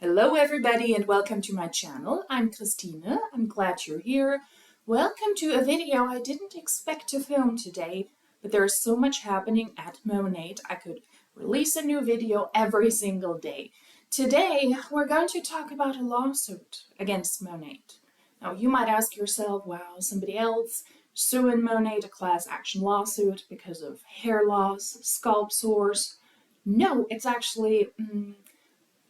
Hello everybody and welcome to my channel. I'm Christine. I'm glad you're here. Welcome to a video I didn't expect to film today, but there's so much happening at Monat. I could release a new video every single day. Today we're going to talk about a lawsuit against Monat. Now you might ask yourself, wow, somebody else suing Monat, a class action lawsuit because of hair loss, scalp sores. No, it's actually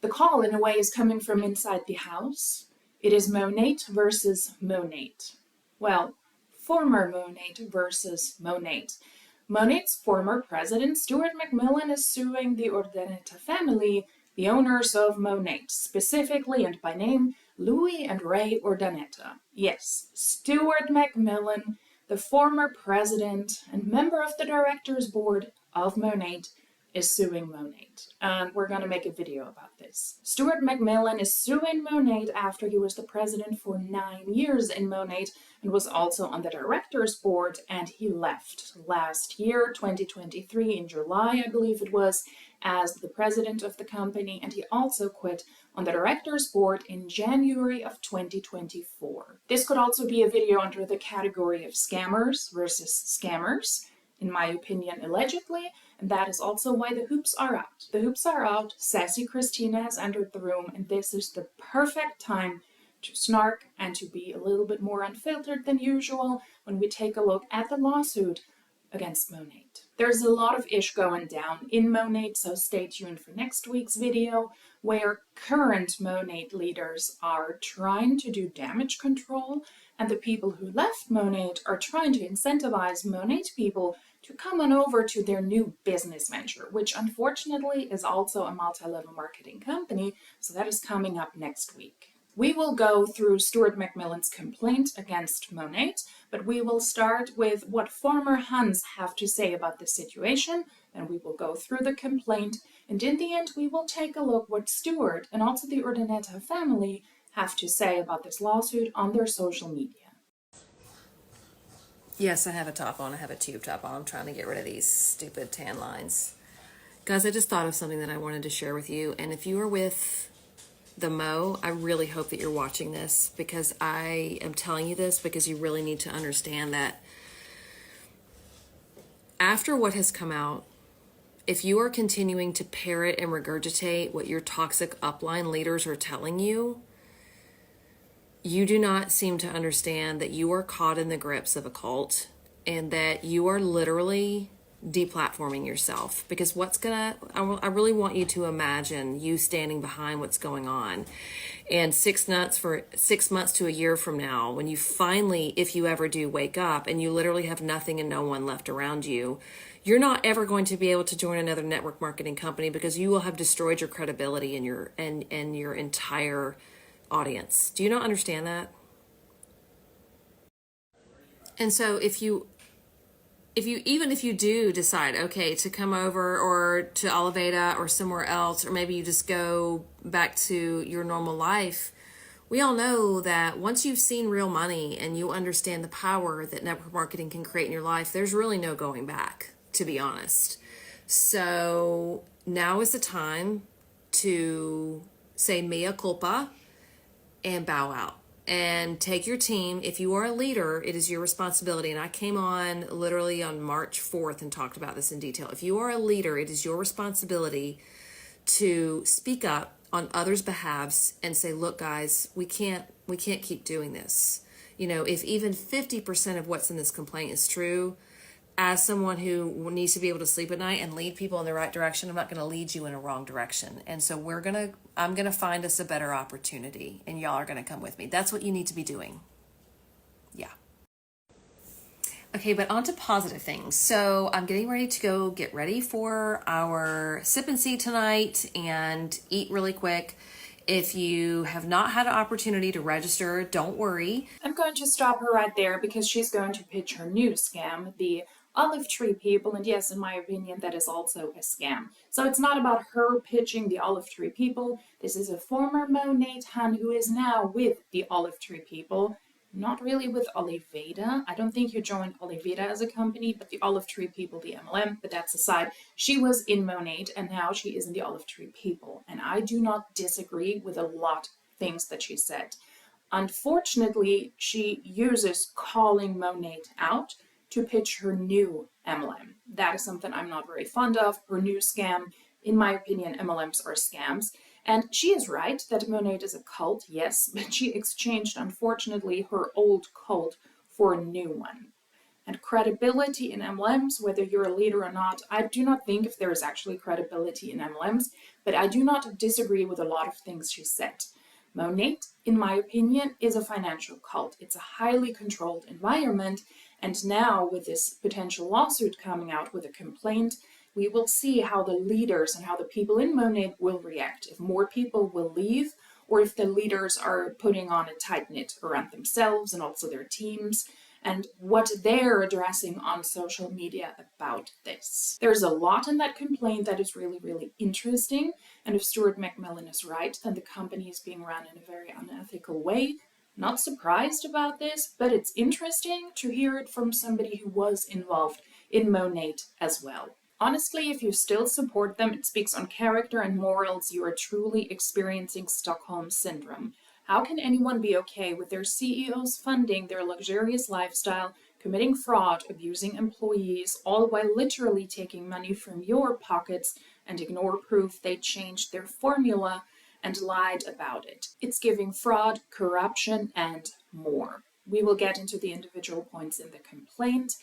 the call, in a way, is coming from inside the house. It is Monat versus Monat. Well, former Monat versus Monat. Monat's former president, Stuart MacMillan, is suing the Urdaneta family, the owners of Monat, specifically and by name, Louis and Ray Urdaneta. Yes, Stuart MacMillan, the former president and member of the directors board of Monat, is suing Monat, and we're going to make a video about this. Stuart MacMillan is suing Monat after he was the president for 9 years in Monat and was also on the directors board, and he left last year, 2023, in July, I believe it was, as the president of the company, and he also quit on the directors board in January of 2024. This could also be a video under the category of scammers versus scammers, in my opinion, allegedly, and that is also why the hoops are out. The hoops are out, sassy Christina has entered the room, and this is the perfect time to snark and to be a little bit more unfiltered than usual when we take a look at the lawsuit against Monat. There's a lot of ish going down in Monat, so stay tuned for next week's video, where current Monat leaders are trying to do damage control, and the people who left Monat are trying to incentivize Monat people to come on over to their new business venture, which unfortunately is also a multi-level marketing company, so that is coming up next week. We will go through Stuart MacMillan's complaint against Monat, but we will start with what former Huns have to say about the situation, and we will go through the complaint, and in the end we will take a look what Stuart and also the Urdaneta family have to say about this lawsuit on their social media. Yes, I have a top on. I have a tube top on. I'm trying to get rid of these stupid tan lines. Guys, I just thought of something that I wanted to share with you. And if you are with the Mo, I really hope that you're watching this, because I am telling you this because you really need to understand that after what has come out, if you are continuing to parrot and regurgitate what your toxic upline leaders are telling you, you do not seem to understand that you are caught in the grips of a cult and that you are literally deplatforming yourself. Because I really want you to imagine you standing behind what's going on. And 6 months to a year from now, when you finally, if you ever do wake up and you literally have nothing and no one left around you, you're not ever going to be able to join another network marketing company because you will have destroyed your credibility and your entire audience. Do you not understand that? And so if you do decide, okay, to come over or to Oliveda or somewhere else, or maybe you just go back to your normal life, we all know that once you've seen real money and you understand the power that network marketing can create in your life, there's really no going back, to be honest. So now is the time to say mea culpa and bow out and take your team. If you are a leader, it is your responsibility. And I came on literally on March 4th and talked about this in detail. If you are a leader, it is your responsibility to speak up on others' behalves and say, look, guys, we can't keep doing this. You know, if even 50% of what's in this complaint is true, as someone who needs to be able to sleep at night and lead people in the right direction, I'm not going to lead you in a wrong direction. And so I'm going to find us a better opportunity, and y'all are going to come with me. That's what you need to be doing. Yeah. Okay, but on to positive things. So I'm getting ready to go get ready for our sip and see tonight and eat really quick. If you have not had an opportunity to register, don't worry. I'm going to stop her right there because she's going to pitch her new scam, the olive tree people, and yes, in my opinion, that is also a scam. So it's not about her pitching the olive tree people. This is a former Monat Hun who is now with the olive tree people, Not really with Oliveda. I don't think you joined Oliveda as a company, but the Olive Tree people, the MLM, but that's aside. She was in Monat and now she is in the Olive Tree people. And I do not disagree with a lot of things that she said. Unfortunately, she uses calling Monat out to pitch her new MLM. That is something I'm not very fond of. Her new scam, in my opinion, MLMs are scams. And she is right that Monat is a cult, yes, but she exchanged, unfortunately, her old cult for a new one. And credibility in MLMs, whether you're a leader or not, I do not think if there is actually credibility in MLMs, but I do not disagree with a lot of things she said. Monat, in my opinion, is a financial cult. It's a highly controlled environment, and now with this potential lawsuit coming out with a complaint, we will see how the leaders and how the people in Monat will react. If more people will leave, or if the leaders are putting on a tight knit around themselves and also their teams, and what they're addressing on social media about this. There's a lot in that complaint that is really, really interesting, and if Stuart MacMillan is right, then the company is being run in a very unethical way. Not surprised about this, but it's interesting to hear it from somebody who was involved in Monat as well. Honestly, if you still support them, it speaks on character and morals. You are truly experiencing Stockholm Syndrome. How can anyone be okay with their CEOs funding their luxurious lifestyle, committing fraud, abusing employees, all while literally taking money from your pockets and ignore proof they changed their formula and lied about it? It's giving fraud, corruption, and more. We will get into the individual points in the complaint.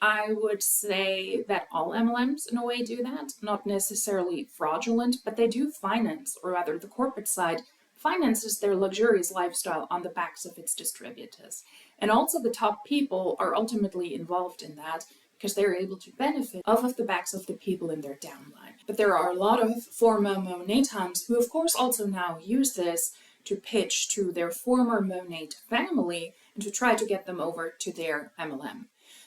I would say that all MLMs in a way do that, not necessarily fraudulent, but they do finance, or rather the corporate side finances their luxurious lifestyle on the backs of its distributors. And also the top people are ultimately involved in that because they're able to benefit off of the backs of the people in their downline. But there are a lot of former Monatans who of course also now use this to pitch to their former Monat family and to try to get them over to their MLM.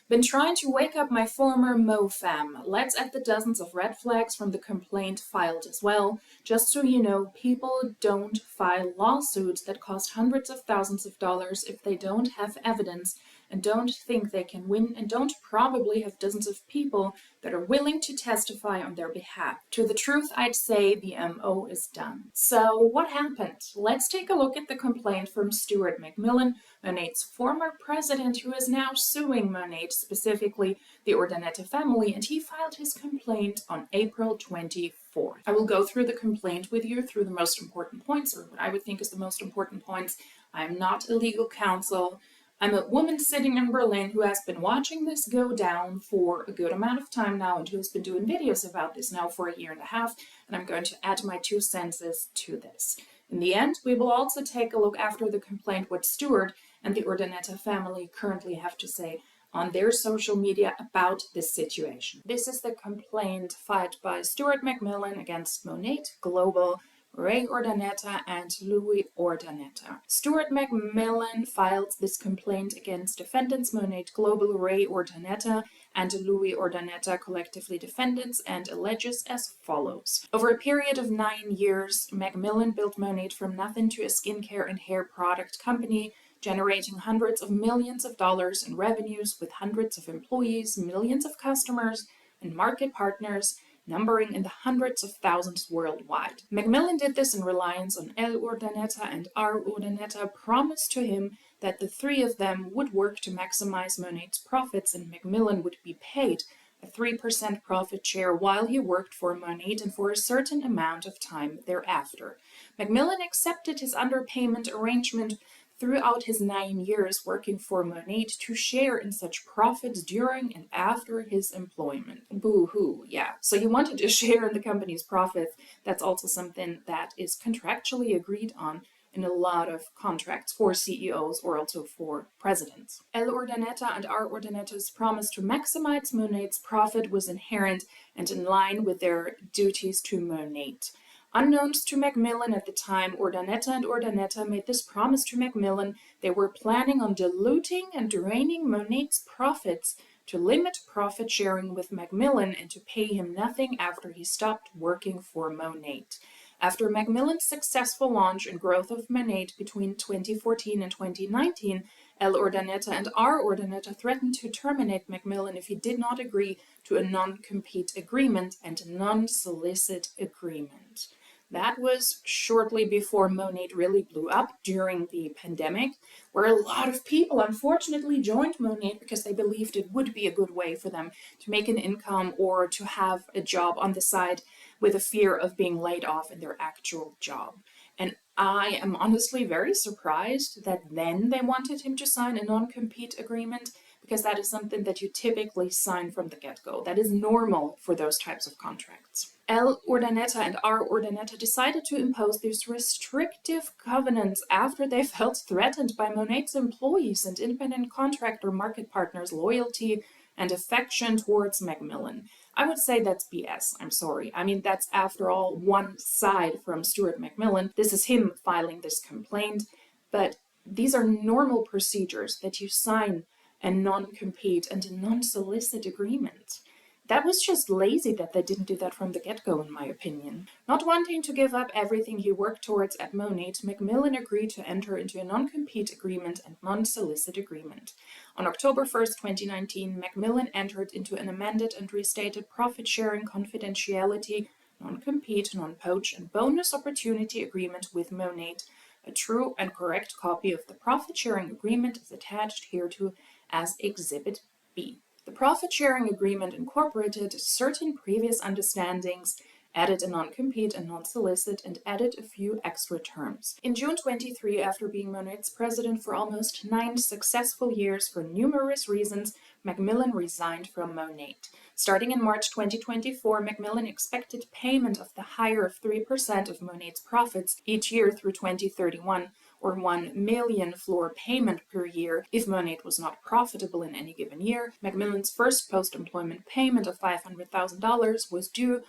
Been trying to wake up my former MoFam. Let's add the dozens of red flags from the complaint filed as well. Just so you know, people don't file lawsuits that cost hundreds of thousands of dollars if they don't have evidence and don't think they can win and don't probably have dozens of people that are willing to testify on their behalf. To the truth, I'd say the MO is done. So what happened? Let's take a look at the complaint from Stuart MacMillan, Monat's former president, who is now suing Monat, specifically the Urdaneta family, and he filed his complaint on April 24th. I will go through the complaint with you through the most important points, or what I would think is the most important points. I am not a legal counsel. I'm a woman sitting in Berlin who has been watching this go down for a good amount of time now and who has been doing videos about this now for a year and a half, and I'm going to add my 2 cents to this. In the end, we will also take a look after the complaint what Stuart and the Urdaneta family currently have to say on their social media about this situation. This is the complaint filed by Stuart MacMillan against Monat Global, Ray Urdaneta and Louis Urdaneta. Stuart MacMillan filed this complaint against defendants Monat Global, Ray Urdaneta and Louis Urdaneta, collectively defendants, and alleges as follows. Over a period of 9 years, MacMillan built Monat from nothing to a skincare and hair product company, generating hundreds of millions of dollars in revenues with hundreds of employees, millions of customers, and market partners, numbering in the hundreds of thousands worldwide. MacMillan did this in reliance on L. Urdaneta and R. Urdaneta promised to him that the 3 of them would work to maximize Monat's profits and MacMillan would be paid a 3% profit share while he worked for Monat and for a certain amount of time thereafter. MacMillan accepted his underpayment arrangement throughout his 9 years working for Monat to share in such profits during and after his employment. Boo-hoo, yeah. So he wanted to share in the company's profits. That's also something that is contractually agreed on in a lot of contracts for CEOs or also for presidents. L. Urdaneta and R. Urdaneta's promise to maximize Monat's profit was inherent and in line with their duties to Monat. Unknowns to MacMillan at the time, Urdaneta and Urdaneta made this promise to MacMillan. They were planning on diluting and draining Monat's profits to limit profit sharing with MacMillan and to pay him nothing after he stopped working for Monat. After MacMillan's successful launch and growth of Monat between 2014 and 2019, L. Urdaneta and R. Urdaneta threatened to terminate MacMillan if he did not agree to a non-compete agreement and non-solicit agreement. That was shortly before Monat really blew up during the pandemic, where a lot of people unfortunately joined Monat because they believed it would be a good way for them to make an income or to have a job on the side with a fear of being laid off in their actual job. And I am honestly very surprised that then they wanted him to sign a non-compete agreement, because that is something that you typically sign from the get-go. That is normal for those types of contracts. L. Urdaneta and R. Urdaneta decided to impose these restrictive covenants after they felt threatened by Monat's employees and independent contractor market partners' loyalty and affection towards MacMillan. I would say that's BS, I'm sorry. I mean, that's after all one side from Stuart MacMillan. This is him filing this complaint, but these are normal procedures that you sign a non-compete and a non-solicit agreement. That was just lazy that they didn't do that from the get-go, in my opinion. Not wanting to give up everything he worked towards at Monat, MacMillan agreed to enter into a non-compete agreement and non-solicit agreement. On October 1st, 2019, MacMillan entered into an amended and restated profit-sharing confidentiality, non-compete, non-poach, and bonus opportunity agreement with Monat. A true and correct copy of the profit-sharing agreement is attached hereto as Exhibit B. The profit-sharing agreement incorporated certain previous understandings, added a non-compete and non-solicit, and added a few extra terms. In June 23, after being Monat's president for almost 9 successful years for numerous reasons, MacMillan resigned from Monat. Starting in March 2024, MacMillan expected payment of the higher of 3% of Monat's profits each year through 2031, or 1 million floor payment per year if Monat was not profitable in any given year. MacMillan's first post-employment payment of $500,000 was due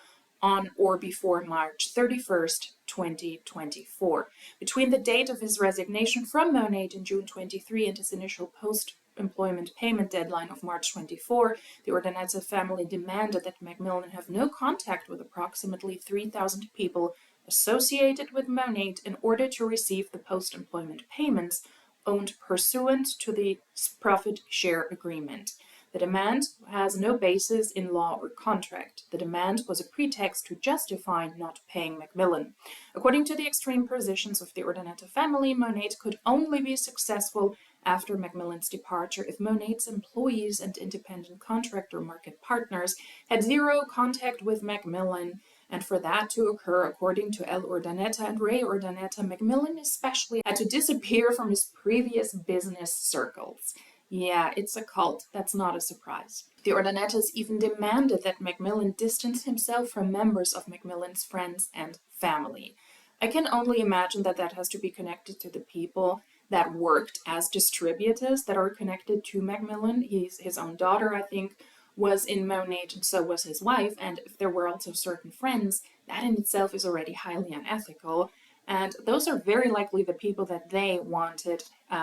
on or before March 31st, 2024. Between the date of his resignation from Monat in June 23 and his initial post-employment payment deadline of March 24, the Urdaneta family demanded that MacMillan have no contact with approximately 3,000 people associated with Monat in order to receive the post-employment payments owed pursuant to the profit share agreement. The demand has no basis in law or contract. The demand was a pretext to justify not paying MacMillan. According to the extreme positions of the Urdaneta family, Monat could only be successful after MacMillan's departure if Monat's employees and independent contractor market partners had zero contact with MacMillan. And for that to occur, according to L. Urdaneta and Ray Urdaneta, MacMillan especially had to disappear from his previous business circles. Yeah, it's a cult. That's not a surprise. The Urdanetas even demanded that MacMillan distance himself from members of MacMillan's friends and family. I can only imagine that that has to be connected to the people that worked as distributors that are connected to MacMillan. His own daughter, I think, was in Monat, and so was his wife, and if there were also certain friends, that in itself is already highly unethical, and those are very likely the people that they wanted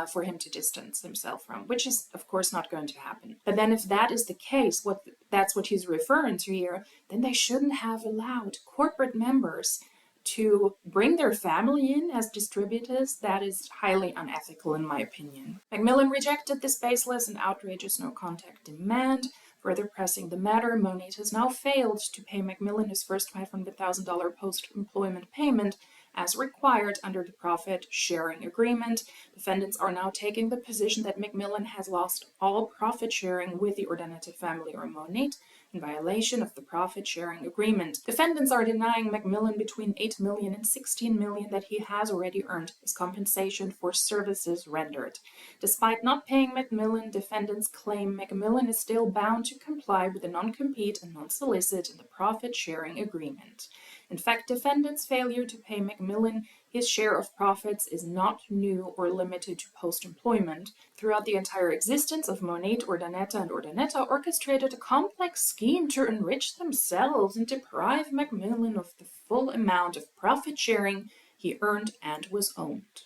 for him to distance himself from, which is, of course, not going to happen. But then if that is the case, that's what he's referring to here, then they shouldn't have allowed corporate members to bring their family in as distributors. That is highly unethical, in my opinion. MacMillan rejected this baseless and outrageous no-contact demand. Further pressing the matter, Monat has now failed to pay MacMillan his first $500,000 post-employment payment as required under the profit-sharing agreement. Defendants are now taking the position that MacMillan has lost all profit-sharing with the Urdaneta family or Monat in violation of the profit-sharing agreement. Defendants are denying MacMillan between $8 million and $16 million that he has already earned as compensation for services rendered. Despite not paying MacMillan, defendants claim MacMillan is still bound to comply with the non-compete and non-solicit in the profit-sharing agreement. In fact, defendants' failure to pay MacMillan his share of profits is not new or limited to post-employment. Throughout the entire existence of Monat, Urdaneta and Urdaneta orchestrated a complex scheme to enrich themselves and deprive MacMillan of the full amount of profit sharing he earned and was owed.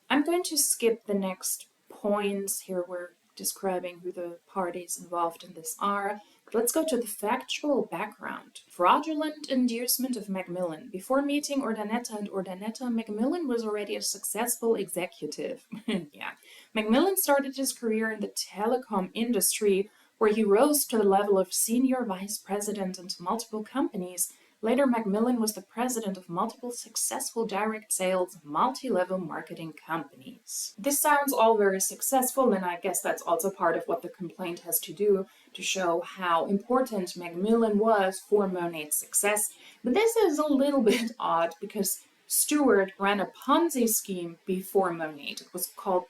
I'm going to skip the next points. Here we're describing who the parties involved in this are. Let's go to the factual background. Fraudulent inducement of MacMillan. Before meeting Urdaneta and Urdaneta, MacMillan was already a successful executive. Yeah. MacMillan started his career in the telecom industry, where he rose to the level of senior vice president into multiple companies. Later, MacMillan was the president of multiple successful direct sales, multi-level marketing companies. This sounds all very successful, and I guess that's also part of what the complaint has to do to show how important MacMillan was for Monat's success. But this is a little bit odd because Stuart ran a Ponzi scheme before Monat. It was called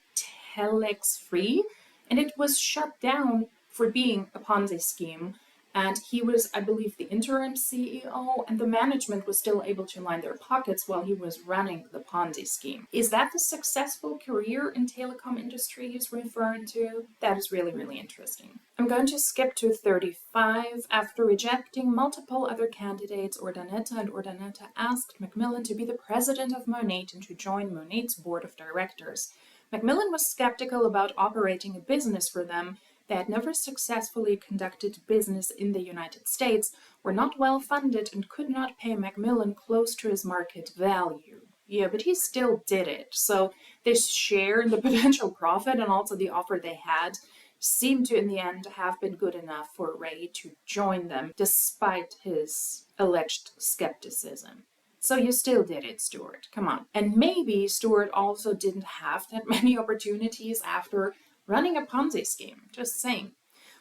Telex Free, and it was shut down for being a Ponzi scheme. And he was, I believe, the interim CEO, and the management was still able to line their pockets while he was running the Ponzi scheme. Is that the successful career in telecom industry he's referring to? That is really, really interesting. I'm going to skip to 35. After rejecting multiple other candidates, Urdaneta asked MacMillan to be the president of Monat and to join Monat's board of directors. MacMillan was skeptical about operating a business for them. They had never successfully conducted business in the United States, were not well funded, and could not pay MacMillan close to his market value. Yeah, but he still did it. So this share in the potential profit and also the offer they had seemed to, in the end, have been good enough for Ray to join them, despite his alleged skepticism. So you still did it, Stuart. Come on. And maybe Stuart also didn't have that many opportunities after running a Ponzi scheme, just saying.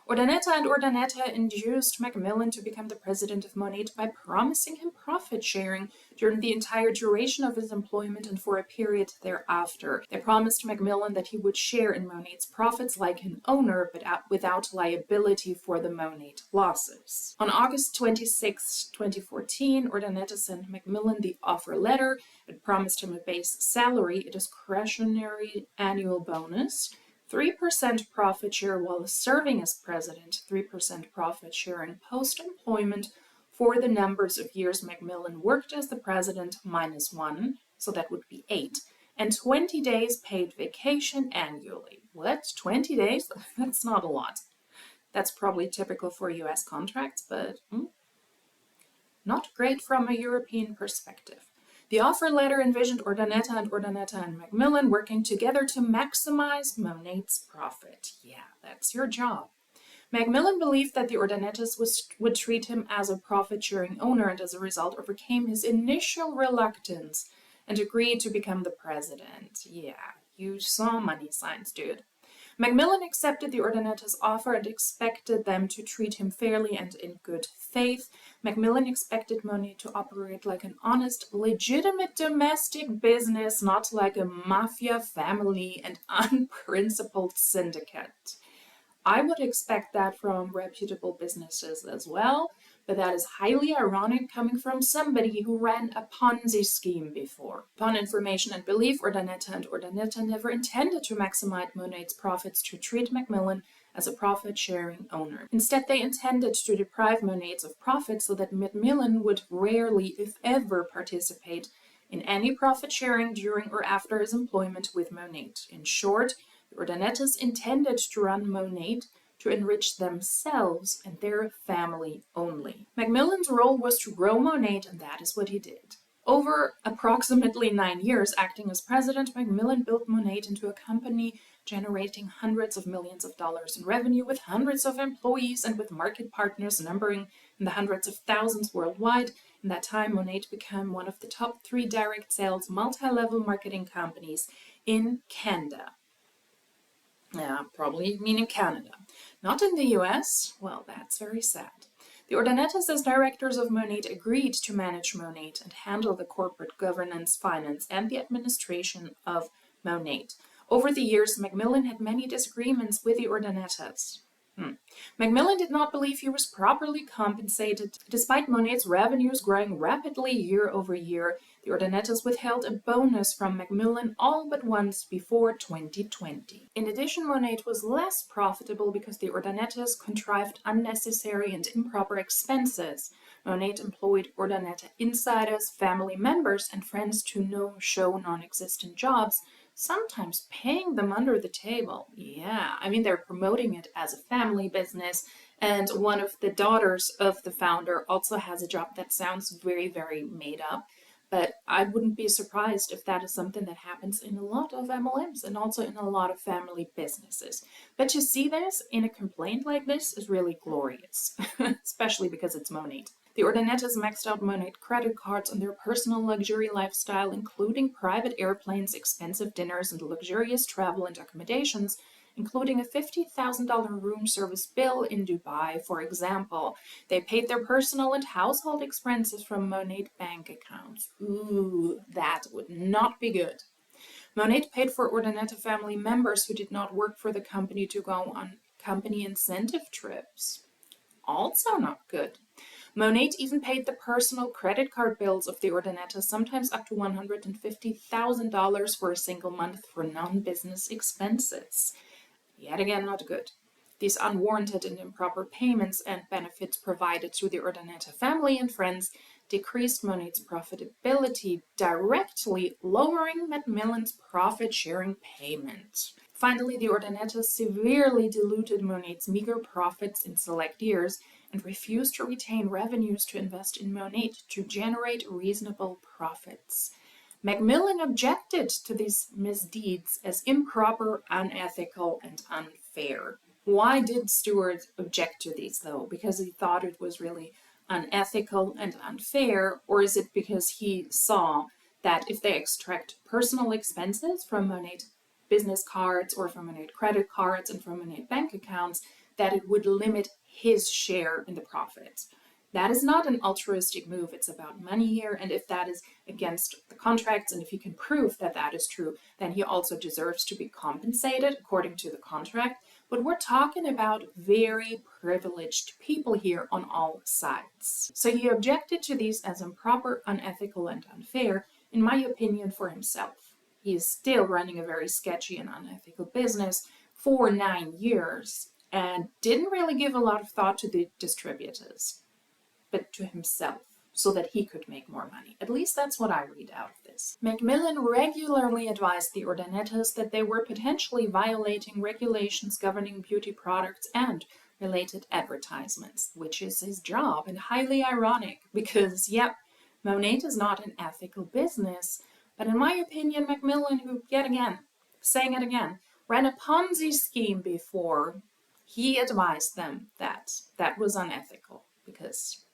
Urdaneta induced MacMillan to become the president of Monat by promising him profit sharing during the entire duration of his employment and for a period thereafter. They promised MacMillan that he would share in Monat's profits like an owner, but without liability for the Monat losses. On August 26, 2014, Urdaneta sent MacMillan the offer letter. It promised him a base salary, a discretionary annual bonus, 3% profit share while serving as president, 3% profit sharing post-employment for the numbers of years MacMillan worked as the president -1, so that would be 8, and 20 days paid vacation annually. What? 20 days? That's not a lot. That's probably typical for US contracts, but not great from a European perspective. The offer letter envisioned Urdaneta and MacMillan working together to maximize Monat's profit. Yeah, that's your job. MacMillan believed that the Urdanetas would treat him as a profit-sharing owner and as a result overcame his initial reluctance and agreed to become the president. Yeah, you saw money signs, dude. MacMillan accepted the Urdanetas' offer and expected them to treat him fairly and in good faith. MacMillan expected Monat to operate like an honest, legitimate domestic business, not like a mafia family and unprincipled syndicate. I would expect that from reputable businesses as well, but that is highly ironic coming from somebody who ran a Ponzi scheme before. Upon information and belief, Urdaneta never intended to maximize Monat's profits to treat MacMillan as a profit-sharing owner. Instead, they intended to deprive Monat of profits so that MacMillan would rarely, if ever, participate in any profit sharing during or after his employment with Monat. In short, the Urdanetas intended to run Monat to enrich themselves and their family only. MacMillan's role was to grow Monat, and that is what he did. Over approximately 9 years acting as president, MacMillan built Monat into a company generating hundreds of millions of dollars in revenue with hundreds of employees and with market partners numbering in the hundreds of thousands worldwide. In that time, Monat became one of the top 3 direct sales multi-level marketing companies in Canada. Yeah, probably meaning Canada. Not in the US? Well, that's very sad. The Urdanetas, as directors of Monat, agreed to manage Monat and handle the corporate governance, finance, and the administration of Monat. Over the years, MacMillan had many disagreements with the Urdanetas. MacMillan did not believe he was properly compensated. Despite Monat's revenues growing rapidly year over year, the Urdanetas withheld a bonus from MacMillan all but once before 2020. In addition, Monat was less profitable because the Urdanetas contrived unnecessary and improper expenses. Monat employed Urdaneta insiders, family members, and friends to show non-existent jobs, sometimes paying them under the table. Yeah, I mean, they're promoting it as a family business, and one of the daughters of the founder also has a job that sounds very, very made up. But I wouldn't be surprised if that is something that happens in a lot of MLMs and also in a lot of family businesses. But to see this in a complaint like this is really glorious, especially because it's Monat. The Ordinators maxed out Monat credit cards on their personal luxury lifestyle, including private airplanes, expensive dinners, and luxurious travel and accommodations, including a $50,000 room service bill in Dubai, for example. They paid their personal and household expenses from Monat bank accounts. Ooh, that would not be good. Monat paid for Ordinata family members who did not work for the company to go on company incentive trips. Also not good. Monat even paid the personal credit card bills of the Ordinata, sometimes up to $150,000 for a single month for non-business expenses. Yet again, not good. These unwarranted and improper payments and benefits provided to the Ordinata family and friends decreased Monat's profitability, directly lowering MacMillan's profit-sharing payment. Finally, the Ordinata severely diluted Monat's meager profits in select years and refused to retain revenues to invest in Monat to generate reasonable profits. MacMillan objected to these misdeeds as improper, unethical, and unfair. Why did Stuart object to these, though? Because he thought it was really unethical and unfair, or is it because he saw that if they extract personal expenses from Monat business cards or from Monat credit cards and from Monat bank accounts, that it would limit his share in the profits? That is not an altruistic move. It's about money here, and if that is against the contracts, and if he can prove that that is true, then he also deserves to be compensated according to the contract. But we're talking about very privileged people here on all sides. So he objected to these as improper, unethical, and unfair, in my opinion, for himself. He is still running a very sketchy and unethical business for 9 years and didn't really give a lot of thought to the distributors, but to himself, so that he could make more money. At least that's what I read out of this. MacMillan regularly advised the Ordinetas that they were potentially violating regulations governing beauty products and related advertisements, which is his job, and highly ironic because, yep, Monat is not an ethical business, but in my opinion, MacMillan, who, yet again, saying it again, ran a Ponzi scheme before, he advised them that that was unethical because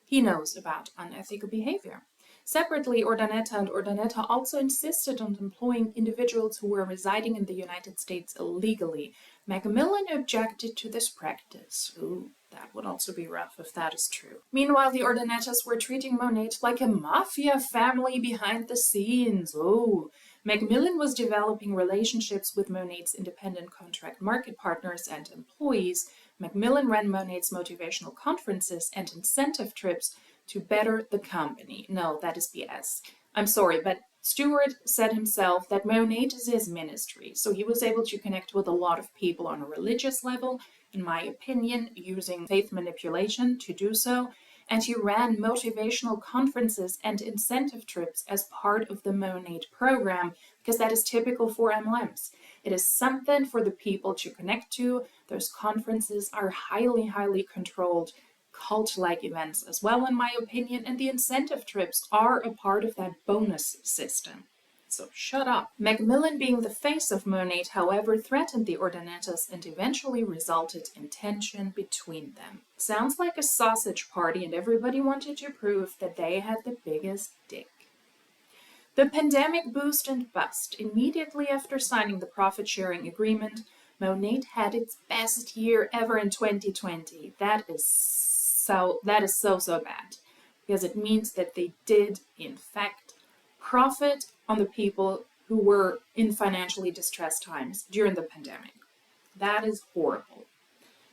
he knows about unethical behavior. Separately, Ordineta and Ordineta also insisted on employing individuals who were residing in the United States illegally. MacMillan objected to this practice. Ooh, that would also be rough if that is true. Meanwhile, the Ordinetas were treating Monat like a mafia family behind the scenes. Oh, MacMillan was developing relationships with Monat's independent contract market partners and employees. MacMillan ran Monat's motivational conferences and incentive trips to better the company. No, that is BS. I'm sorry, but Stuart said himself that Monat is his ministry, so he was able to connect with a lot of people on a religious level, in my opinion, using faith manipulation to do so, and he ran motivational conferences and incentive trips as part of the Monat program, because that is typical for MLMs. It is something for the people to connect to. Those conferences are highly, highly controlled, cult-like events as well, in my opinion, and the incentive trips are a part of that bonus system. So shut up. MacMillan, being the face of Monat, however, threatened the Ordinetas and eventually resulted in tension between them. Sounds like a sausage party, and everybody wanted to prove that they had the biggest dick. The pandemic boost and bust. Immediately after signing the profit-sharing agreement, Monat had its best year ever in 2020. That is so bad, because it means that they did, in fact, profit on the people who were in financially distressed times during the pandemic. That is horrible.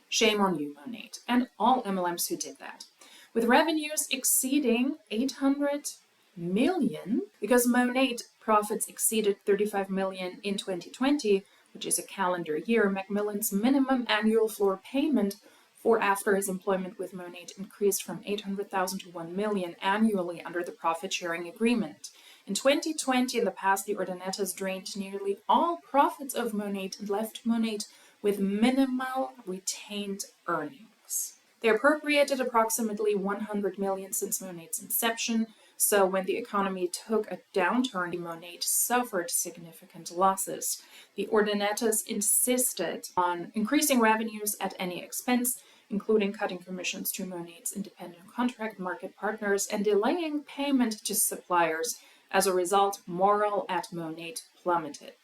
Shame on you, Monat, and all MLMs who did that. With revenues exceeding 800 million, because Monat profits exceeded 35 million in 2020, which is a calendar year, MacMillan's minimum annual floor payment for after his employment with Monat increased from 800,000 to 1 million annually under the profit-sharing agreement. In 2020, in the past, the Ordinetas drained nearly all profits of Monat and left Monat with minimal retained earnings. They appropriated approximately 100 million since Monat's inception, So when the economy took a downturn, Monat suffered significant losses. The ordinators insisted on increasing revenues at any expense, including cutting commissions to Monat's independent contract market partners and delaying payment to suppliers. As a result, morale at Monat plummeted.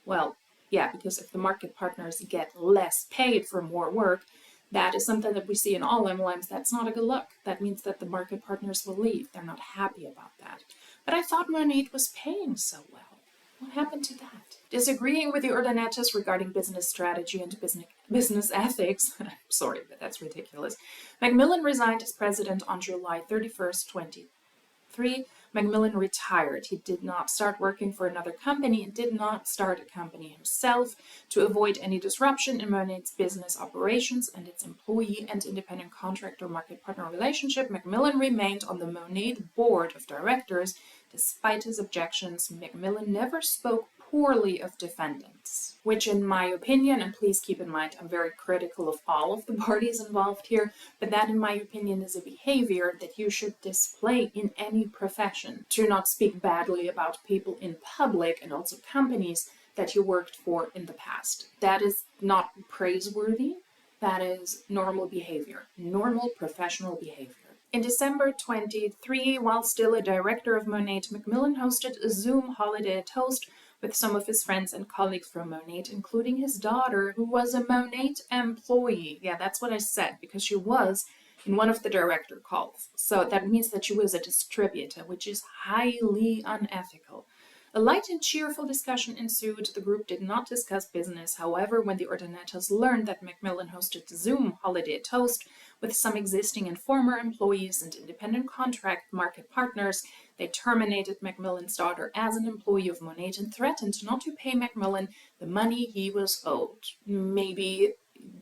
Well, yeah, because if the market partners get less paid for more work, that is something that we see in all MLMs. That's not a good look. That means that the market partners will leave. They're not happy about that. But I thought Monat was paying so well. What happened to that? Disagreeing with the ordinators regarding business strategy and business ethics, sorry, but that's ridiculous, MacMillan resigned as president on July 31st, 2023. MacMillan retired. He did not start working for another company and did not start a company himself. To avoid any disruption in Monat's business operations and its employee and independent contractor market partner relationship, MacMillan remained on the Monat board of directors. Despite his objections, MacMillan never spoke poorly of defendants, which in my opinion, and please keep in mind I'm very critical of all of the parties involved here, but that in my opinion is a behavior that you should display in any profession. To not speak badly about people in public and also companies that you worked for in the past. That is not praiseworthy. That is normal behavior, normal professional behavior. In December 23, while still a director of Monat, MacMillan hosted a Zoom holiday toast with some of his friends and colleagues from Monat, including his daughter, who was a Monat employee. Yeah, that's what I said, because she was in one of the director calls. So that means that she was a distributor, which is highly unethical. A light and cheerful discussion ensued. The group did not discuss business. However, when the ordinators learned that MacMillan hosted the Zoom holiday toast with some existing and former employees and independent contract market partners, they terminated MacMillan's daughter as an employee of Monat and threatened not to pay MacMillan the money he was owed. Maybe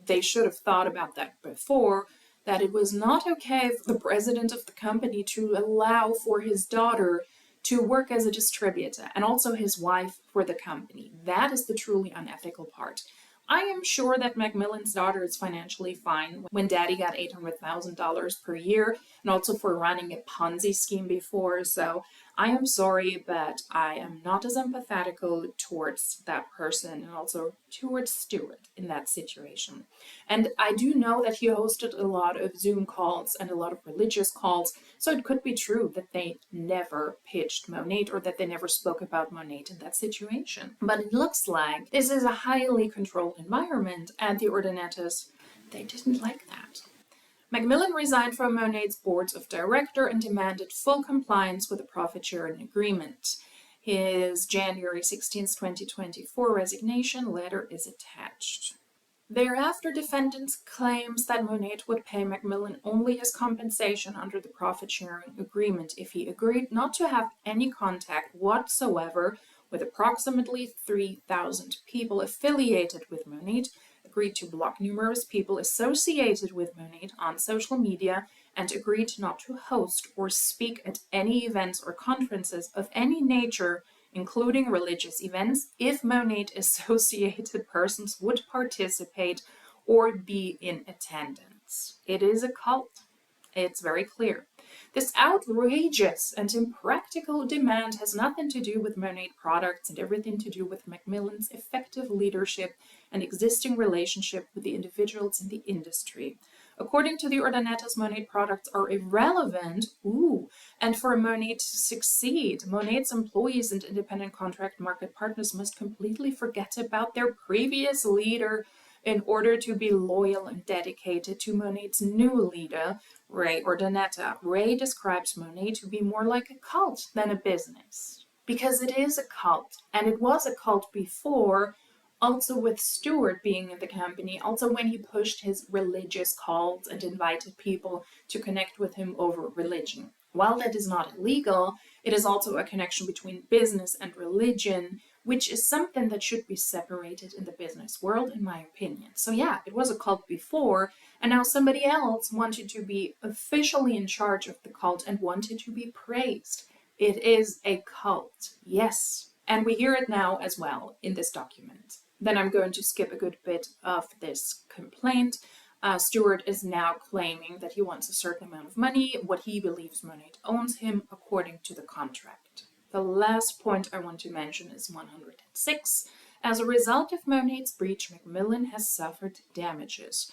they should have thought about that before, that it was not okay for the president of the company to allow for his daughter to work as a distributor, and also his wife for the company. That is the truly unethical part. I am sure that MacMillan's daughter is financially fine when daddy got $800,000 per year, and also for running a Ponzi scheme before, so I am sorry, but I am not as empathetical towards that person and also towards Stuart in that situation. And I do know that he hosted a lot of Zoom calls and a lot of religious calls, so it could be true that they never pitched Monat or that they never spoke about Monat in that situation. But it looks like this is a highly controlled environment, and the ordinators, they didn't like that. MacMillan resigned from Monat's boards of director and demanded full compliance with the profit-sharing agreement. His January 16, 2024 resignation letter is attached. Thereafter, defendants claims that Monat would pay MacMillan only his compensation under the profit-sharing agreement if he agreed not to have any contact whatsoever with approximately 3,000 people affiliated with Monat, agreed to block numerous people associated with Monat on social media, and agreed not to host or speak at any events or conferences of any nature, including religious events, if Monat associated persons would participate or be in attendance. It is a cult. It's very clear. This outrageous and impractical demand has nothing to do with Monat products and everything to do with MacMillan's effective leadership and existing relationship with the individuals in the industry. According to the ordinators, Monat products are irrelevant, and for Monat to succeed, Monat's employees and independent contract market partners must completely forget about their previous leader in order to be loyal and dedicated to Monat's new leader, Ray Ordinata. Ray describes Monat to be more like a cult than a business, because it is a cult, and it was a cult before, also with Stuart being in the company, also when he pushed his religious calls and invited people to connect with him over religion. While that is not illegal, it is also a connection between business and religion, which is something that should be separated in the business world, in my opinion. So yeah, it was a cult before, and now somebody else wanted to be officially in charge of the cult and wanted to be praised. It is a cult, yes. And we hear it now as well in this document. Then I'm going to skip a good bit of this complaint. Stuart is now claiming that he wants a certain amount of money, what he believes Monat owns him according to the contract. The last point I want to mention is 106. As a result of Monat's breach, MacMillan has suffered damages.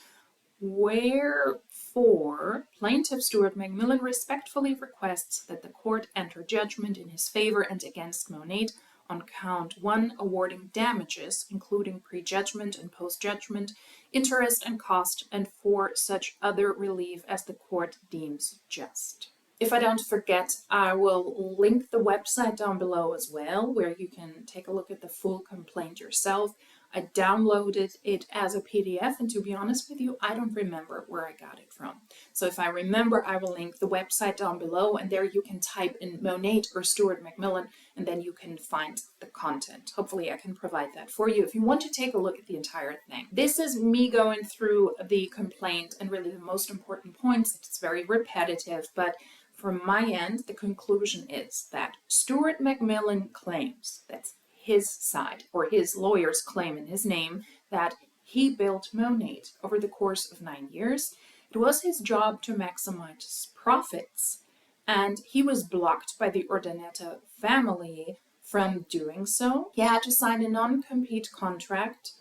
Wherefore, plaintiff Stuart MacMillan respectfully requests that the court enter judgment in his favor and against Monat on count 1, awarding damages, including pre-judgment and post-judgment, interest and cost, and for such other relief as the court deems just. If I don't forget, I will link the website down below as well, where you can take a look at the full complaint yourself. I downloaded it as a PDF, and to be honest with you, I don't remember where I got it from. So if I remember, I will link the website down below, and there you can type in Monat or Stuart MacMillan, and then you can find the content. Hopefully I can provide that for you if you want to take a look at the entire thing. This is me going through the complaint and really the most important points. It's very repetitive, but from my end, the conclusion is that Stuart MacMillan claims, that's his side, or his lawyers claim in his name, that he built Monat over the course of 9 years. It was his job to maximize profits, and he was blocked by the Urdaneta family from doing so. He had to sign a non-compete contract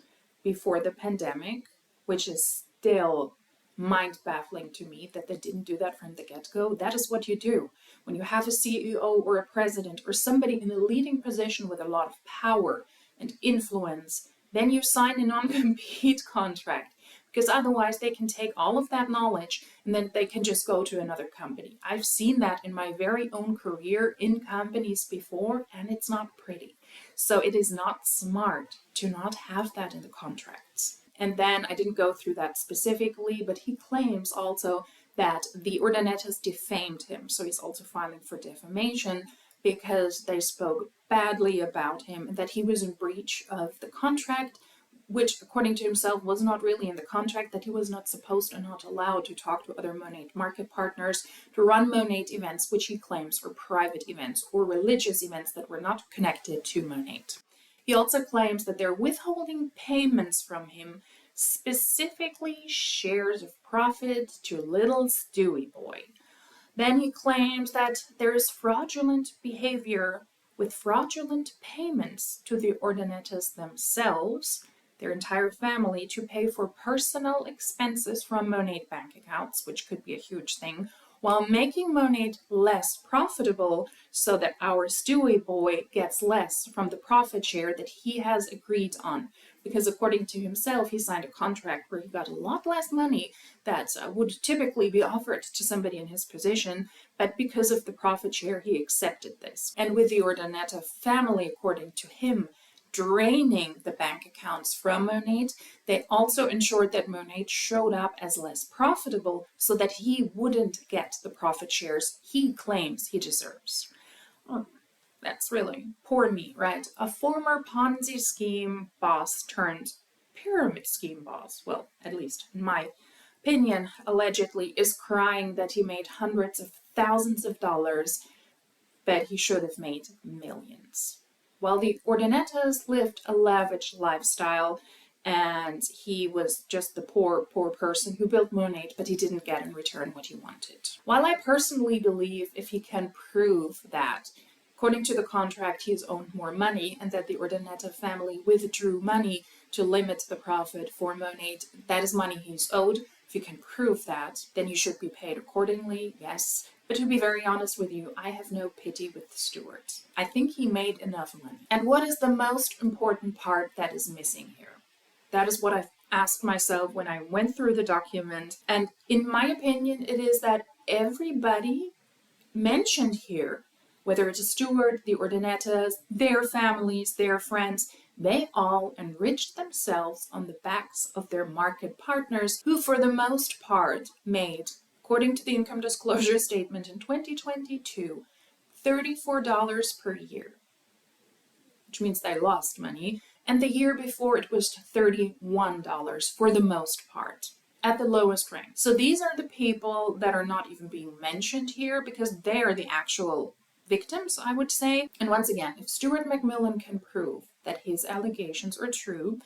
before the pandemic, which is still mind-baffling to me that they didn't do that from the get-go. That is what you do. When you have a CEO or a president or somebody in a leading position with a lot of power and influence, then you sign a non-compete contract, because otherwise they can take all of that knowledge and then they can just go to another company. I've seen that in my very own career in companies before, and it's not pretty. So it is not smart to not have that in the contracts. And then I didn't go through that specifically, but he claims also that the Urdanetas defamed him. So he's also filing for defamation because they spoke badly about him and that he was in breach of the contract, which according to himself was not really in the contract, that he was not supposed and not allowed to talk to other Monat market partners, to run Monat events, which he claims were private events or religious events that were not connected to Monat. He also claims that they're withholding payments from him, specifically shares of profit to little Stewie boy. Then he claims that there is fraudulent behavior with fraudulent payments to the Urdanetas themselves, their entire family, to pay for personal expenses from Monat bank accounts, which could be a huge thing, while making Monat less profitable so that our Stewie boy gets less from the profit share that he has agreed on. Because according to himself, he signed a contract where he got a lot less money that would typically be offered to somebody in his position, but because of the profit share, he accepted this. And with the Urdaneta family, according to him, draining the bank accounts from Monat, they also ensured that Monat showed up as less profitable so that he wouldn't get the profit shares he claims he deserves. Oh, that's really poor me, right? A former Ponzi scheme boss turned pyramid scheme boss, well, at least in my opinion, allegedly, is crying that he made hundreds of thousands of dollars, but he should have made millions. While the Urdanetas lived a lavish lifestyle, and he was just the poor person who built Monat, but he didn't get in return what he wanted. While I personally believe if he can prove that, according to the contract, he's owed more money, and that the Urdaneta family withdrew money to limit the profit for Monat, that is money he's owed. If you can prove that, then you should be paid accordingly, yes. But to be very honest with you, I have no pity with Stuart. I think he made enough money. And what is the most important part that is missing here? That is what I've asked myself when I went through the document. And in my opinion, it is that everybody mentioned here, whether it's Stuart, the Urdanetas, their families, their friends, they all enriched themselves on the backs of their market partners, who for the most part made, according to the income disclosure statement in 2022, $34 per year, which means they lost money. And the year before it was $31 for the most part, at the lowest rank. So these are the people that are not even being mentioned here because they're the actual victims, I would say. And once again, if Stuart MacMillan can prove that his allegations are true,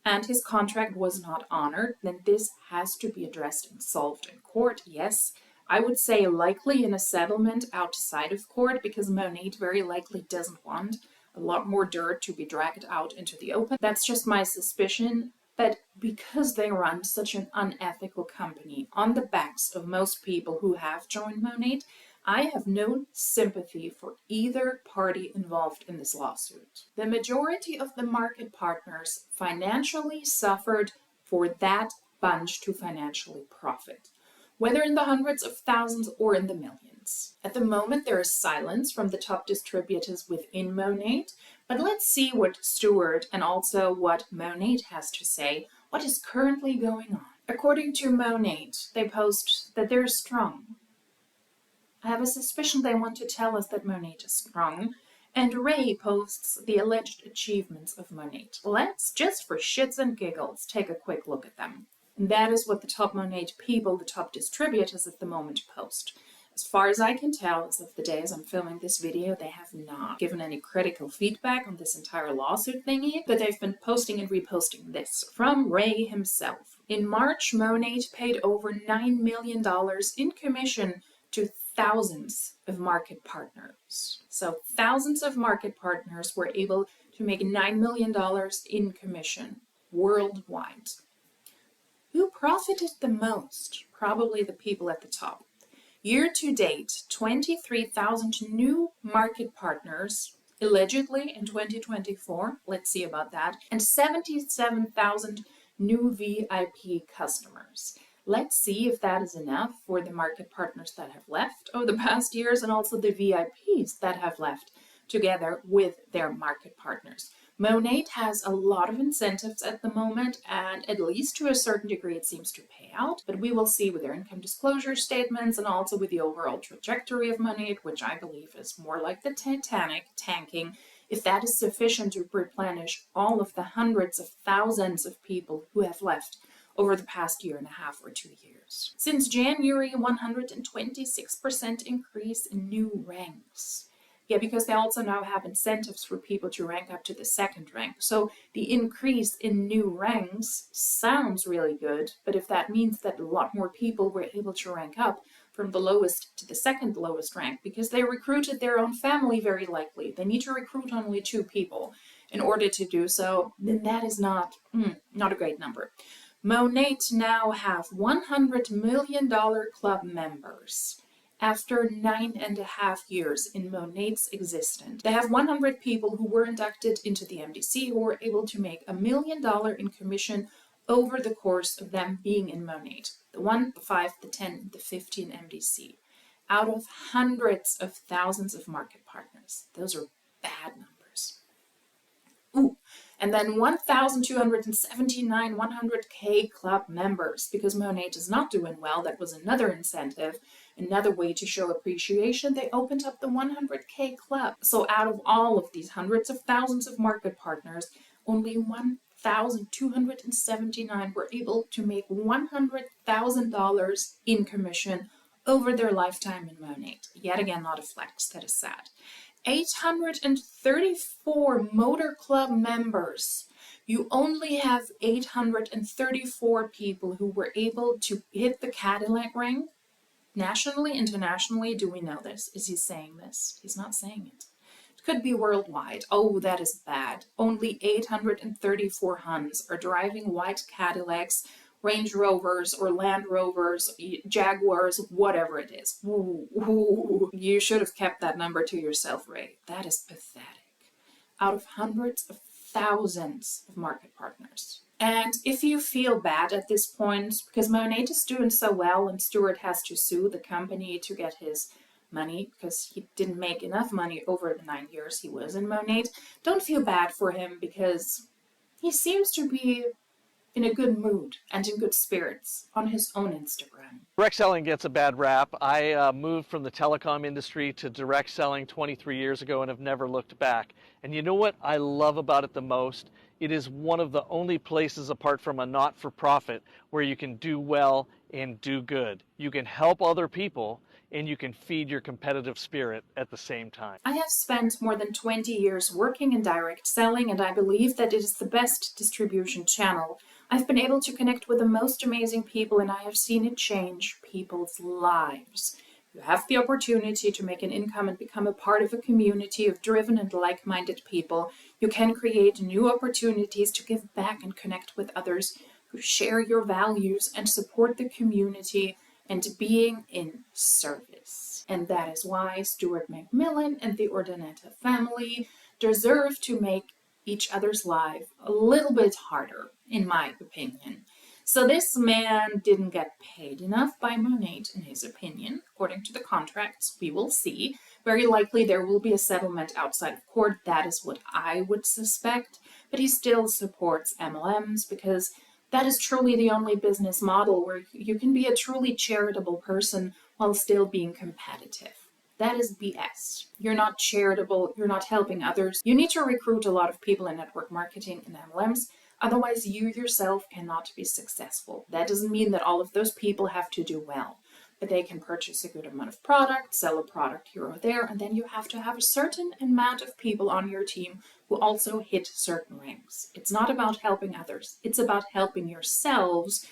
and his contract was not honored, then this has to be addressed and solved in court. Yes, I would say likely in a settlement outside of court, because Monat very likely doesn't want a lot more dirt to be dragged out into the open. That's just my suspicion. But because they run such an unethical company on the backs of most people who have joined Monat, I have no sympathy for either party involved in this lawsuit. The majority of the market partners financially suffered for that bunch to financially profit, whether in the hundreds of thousands or in the millions. At the moment, there is silence from the top distributors within Monat, but let's see what Stuart and also what Monat has to say, what is currently going on. According to Monat, they post that they're strong. I have a suspicion they want to tell us that Monat is strong, and Ray posts the alleged achievements of Monat. Let's, just for shits and giggles, take a quick look at them. And that is what the top Monat people, the top distributors at the moment, post. As far as I can tell, as of the day as I'm filming this video, they have not given any critical feedback on this entire lawsuit thingy, but they've been posting and reposting this from Ray himself. In March, Monat paid over $9 million in commission to thousands of market partners. So thousands of market partners were able to make $9 million in commission worldwide. Who profited the most? Probably the people at the top. Year to date, 23,000 new market partners, allegedly in 2024, let's see about that, and 77,000 new VIP customers. Let's see if that is enough for the market partners that have left over the past years and also the VIPs that have left together with their market partners. Monat has a lot of incentives at the moment, and at least to a certain degree it seems to pay out, but we will see with their income disclosure statements and also with the overall trajectory of Monat, which I believe is more like the Titanic tanking, if that is sufficient to replenish all of the hundreds of thousands of people who have left over the past year and a half or 2 years. Since January, 126% increase in new ranks. Yeah, because they also now have incentives for people to rank up to the second rank. So the increase in new ranks sounds really good, but if that means that a lot more people were able to rank up from the lowest to the second lowest rank, because they recruited their own family very likely, they need to recruit only 2 people in order to do so, then that is not a great number. Monat now have $100 million club members. After 9.5 years in Monat's existence, they have 100 people who were inducted into the MDC who were able to make $1 million in commission over the course of them being in Monat. The 1, the 5, the 10, the 15 MDC. Out of hundreds of thousands of market partners. Those are bad numbers. Ooh. And then 1,279 100K club members, because Monat is not doing well. That was another incentive, another way to show appreciation. They opened up the 100K club. So out of all of these hundreds of thousands of market partners, only 1,279 were able to make $100,000 in commission over their lifetime in Monat. Yet again, not a flex. That is sad. 834 motor club members. You only have 834 people who were able to hit the Cadillac rank. Nationally, internationally, do we know this? Is he saying this? He's not saying it. It could be worldwide. Oh, that is bad. Only 834 Huns are driving white Cadillacs, Range Rovers or Land Rovers, Jaguars, whatever it is. Ooh. You should have kept that number to yourself, Ray. That is pathetic. Out of hundreds of thousands of market partners. And if you feel bad at this point, because Monat is doing so well and Stuart has to sue the company to get his money because he didn't make enough money over the 9 years he was in Monat, don't feel bad for him because he seems to be in a good mood and in good spirits on his own Instagram. Direct selling gets a bad rap. I moved from the telecom industry to direct selling 23 years ago and have never looked back. And you know what I love about it the most? It is one of the only places apart from a not-for-profit where you can do well and do good. You can help other people and you can feed your competitive spirit at the same time. I have spent more than 20 years working in direct selling, and I believe that it is the best distribution channel. I've been able to connect with the most amazing people, and I have seen it change people's lives. You have the opportunity to make an income and become a part of a community of driven and like-minded people. You can create new opportunities to give back and connect with others who share your values and support the community and being in service. And that is why Stuart MacMillan and the Urdaneta family deserve to make each other's life a little bit harder, in my opinion. So this man didn't get paid enough by Monat, in his opinion. According to the contracts, we will see. Very likely there will be a settlement outside of court. That is what I would suspect. But he still supports MLMs because that is truly the only business model where you can be a truly charitable person while still being competitive. That is BS. You're not charitable, you're not helping others. You need to recruit a lot of people in network marketing and MLMs. Otherwise, you yourself cannot be successful. That doesn't mean that all of those people have to do well, but they can purchase a good amount of product, sell a product here or there, and then you have to have a certain amount of people on your team who also hit certain ranks. It's not about helping others, it's about helping yourselves.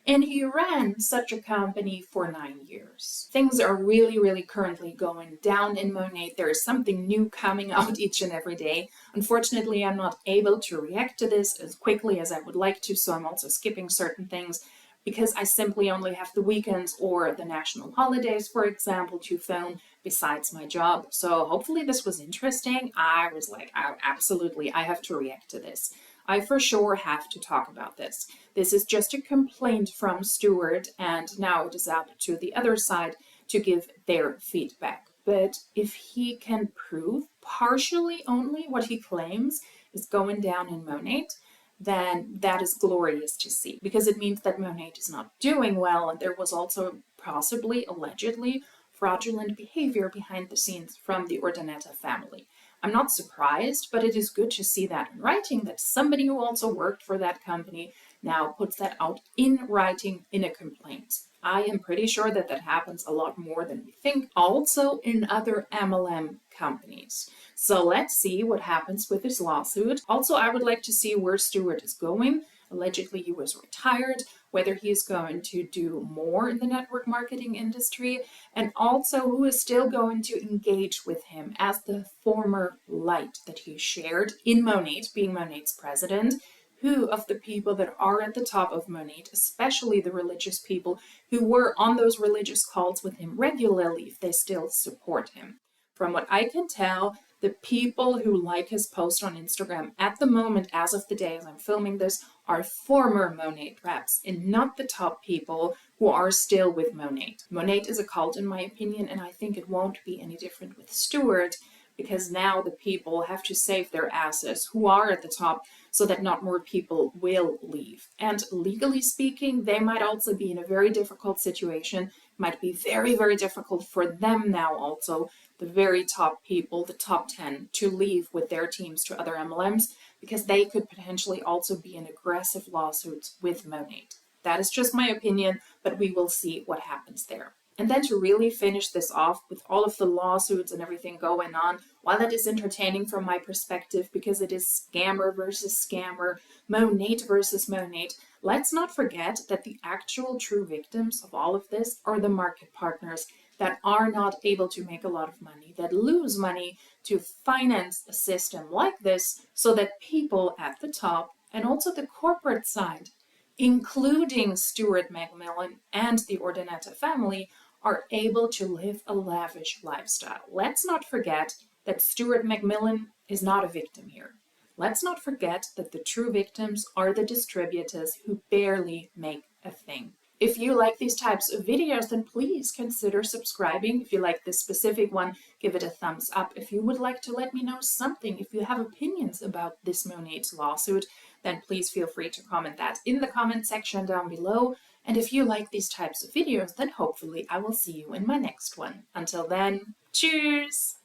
And he ran such a company for 9 years. Things are really currently going down in Monat. There is something new coming out each and every day. Unfortunately, I'm not able to react to this as quickly as I would like to, so I'm also skipping certain things because I simply only have the weekends or the national holidays, for example, to film besides my job. So hopefully this was interesting. I was like, absolutely, I have to react to this. I for sure have to talk about this. This is just a complaint from Stuart, and now it is up to the other side to give their feedback. But if he can prove partially only what he claims is going down in Monat, then that is glorious to see, because it means that Monat is not doing well, and there was also possibly, allegedly, fraudulent behavior behind the scenes from the Urdaneta family. I'm not surprised, but it is good to see that in writing, that somebody who also worked for that company now puts that out in writing in a complaint. I am pretty sure that that happens a lot more than we think, also in other MLM companies. So let's see what happens with this lawsuit. Also, I would like to see where Stuart is going. Allegedly, he was retired, whether he's going to do more in the network marketing industry, and also who is still going to engage with him as the former light that he shared in Monat, being Monat's president. Who of the people that are at the top of Monat, especially the religious people who were on those religious calls with him regularly, if they still support him. From what I can tell, the people who like his post on Instagram at the moment, as of the day as I'm filming this, are former Monat reps and not the top people who are still with Monat. Monat is a cult in my opinion, and I think it won't be any different with Stuart, because now the people have to save their asses who are at the top so that not more people will leave. And legally speaking, they might also be in a very difficult situation. It might be very difficult for them now also, the very top people, the top 10, to leave with their teams to other MLMs, because they could potentially also be in aggressive lawsuits with Monat. That is just my opinion, but we will see what happens there. And then to really finish this off with all of the lawsuits and everything going on, while that is entertaining from my perspective because it is scammer versus scammer, Monat versus Monat, let's not forget that the actual true victims of all of this are the market partners that are not able to make a lot of money, that lose money to finance a system like this so that people at the top and also the corporate side, including Stuart MacMillan and the Urdaneta family, are able to live a lavish lifestyle. Let's not forget that Stuart MacMillan is not a victim here. Let's not forget that the true victims are the distributors who barely make a thing. If you like these types of videos, then please consider subscribing. If you like this specific one, give it a thumbs up. If you would like to let me know something, if you have opinions about this Monat lawsuit, then please feel free to comment that in the comment section down below. And if you like these types of videos, then hopefully I will see you in my next one. Until then, cheers!